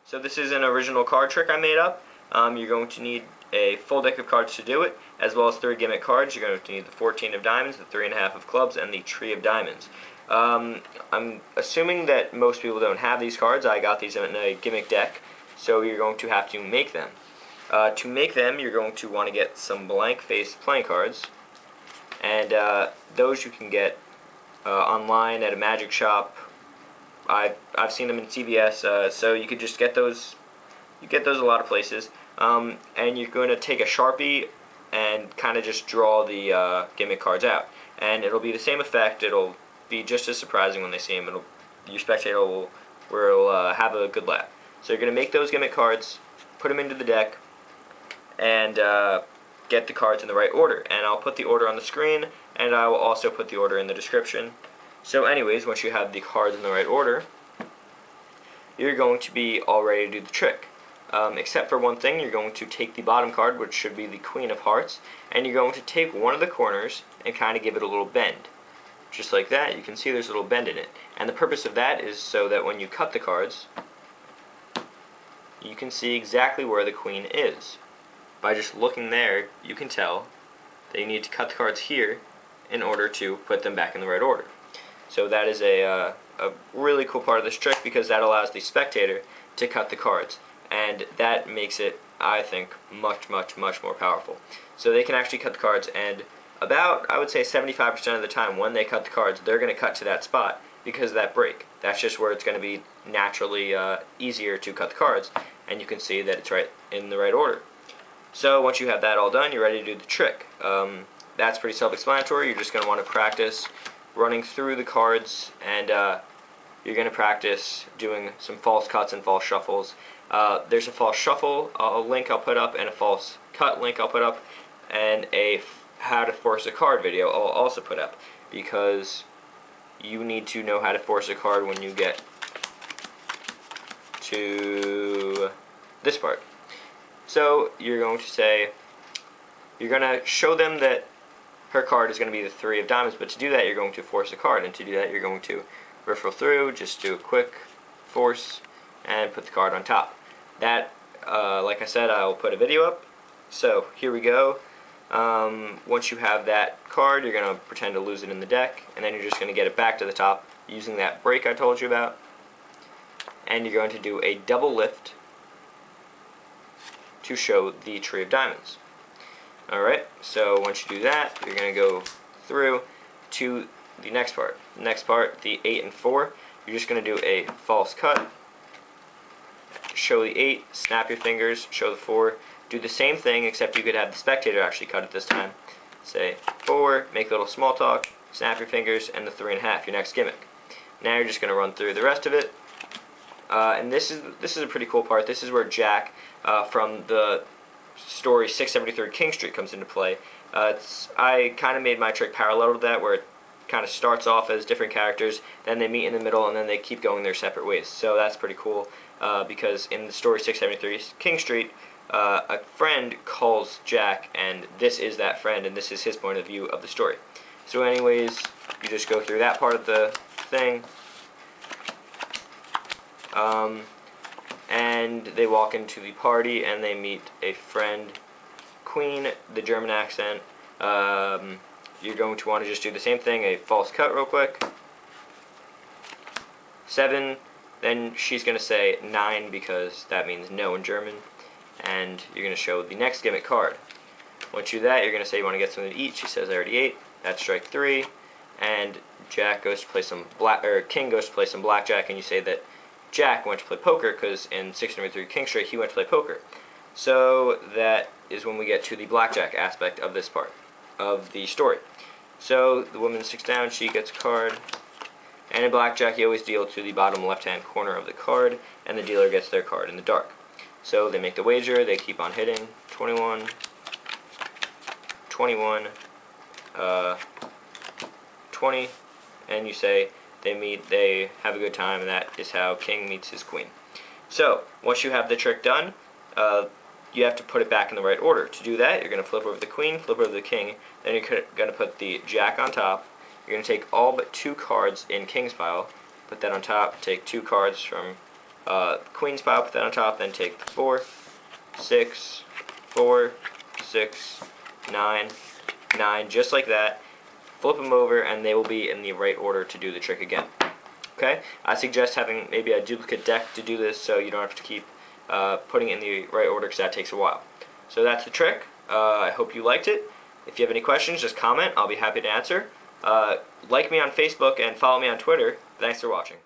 So this is an original card trick I made up. You're going to need a full deck of cards to do it, as well as 3 gimmick cards. You're going to need the 14 of diamonds, the 3.5 of clubs, and the tree of diamonds. I'm assuming that most people don't have these cards. I got these in a gimmick deck, so you're going to have to make them. To make them, you're going to want to get some blank-faced playing cards, and those you can get online at a magic shop. I've seen them in CVS, so you could just get those. You get those a lot of places, and you're going to take a Sharpie and kind of just draw the gimmick cards out, and it'll be the same effect. It'll be just as surprising when they see them. Your spectator will have a good laugh. So you're going to make those gimmick cards, put them into the deck, and get the cards in the right order. And I'll put the order on the screen, and I will also put the order in the description. So anyways, once you have the cards in the right order, you're going to be all ready to do the trick. Except for one thing, you're going to take the bottom card, which should be the Queen of Hearts, and you're going to take one of the corners and kind of give it a little bend. Just like that, you can see there's a little bend in it. And the purpose of that is so that when you cut the cards, you can see exactly where the Queen is. By just looking there, you can tell that you need to cut the cards here in order to put them back in the right order. So that is a really cool part of this trick, because that allows the spectator to cut the cards. And that makes it, I think, much more powerful. So they can actually cut the cards, and about, I would say, 75% of the time when they cut the cards, they're going to cut to that spot because of that break. That's just where it's going to be naturally easier to cut the cards, and you can see that it's right in the right order. So once you have that all done, you're ready to do the trick. That's pretty self-explanatory. You're just going to want to practice running through the cards, and you're going to practice doing some false cuts and false shuffles. There's a false shuffle link I'll put up, and a false cut link I'll put up, and a how to force a card video I'll also put up, because you need to know how to force a card when you get to this part. So you're going to say, you're going to show them that her card is going to be the 3 of diamonds, but to do that you're going to force a card, and to do that you're going to riffle through, just do a quick force, and put the card on top. That, like I said, I'll put a video up. So here we go. Once you have that card, you're going to pretend to lose it in the deck, and then you're just going to get it back to the top using that break I told you about. And you're going to do a double lift to show the tree of diamonds. Alright, so once you do that, you're going to go through to the next part. The next part, the 8 and 4, you're just going to do a false cut, show the 8, snap your fingers, show the 4, do the same thing, except you could have the spectator actually cut it this time. Say 4, make a little small talk, snap your fingers, and the 3.5, your next gimmick. Now you're just going to run through the rest of it. And this is a pretty cool part. This is where Jack from the story 673 King Street comes into play. I kind of made my trick parallel to that, where it kind of starts off as different characters, then they meet in the middle, and then they keep going their separate ways. So that's pretty cool, because in the story 673 King Street, a friend calls Jack, and this is that friend, and this is his point of view of the story. So anyways, you just go through that part of the thing, and they walk into the party, and they meet a friend, Queen, the German accent. You're going to want to just do the same thing, a false cut real quick. 7, then she's going to say 9, because that means no in German. And you're going to show the next gimmick card. Once you do that, you're going to say you want to get something to eat. She says I already ate. That's strike 3. And Jack goes to play some King goes to play some blackjack, and you say that Jack went to play poker, because in 673 King Street he went to play poker. So that is when we get to the blackjack aspect of this part of the story. So the woman sits down, she gets a card, and in blackjack you always deal to the bottom left hand corner of the card, and the dealer gets their card in the dark. So they make the wager, they keep on hitting, 21, 21, 20, and you say they have a good time, and that is how King meets his Queen. So once you have the trick done, you have to put it back in the right order. To do that, you're going to flip over the Queen, flip over the King, then you're going to put the Jack on top. You're going to take all but 2 cards in King's pile, put that on top, take 2 cards from queen's pile, put that on top, then take the 4, 6, 4, 6, 9, 9, just like that. Flip them over, and they will be in the right order to do the trick again. Okay? I suggest having maybe a duplicate deck to do this, so you don't have to keep putting it in the right order, because that takes a while. So that's the trick. I hope you liked it. If you have any questions, just comment. I'll be happy to answer. Like me on Facebook and follow me on Twitter. Thanks for watching.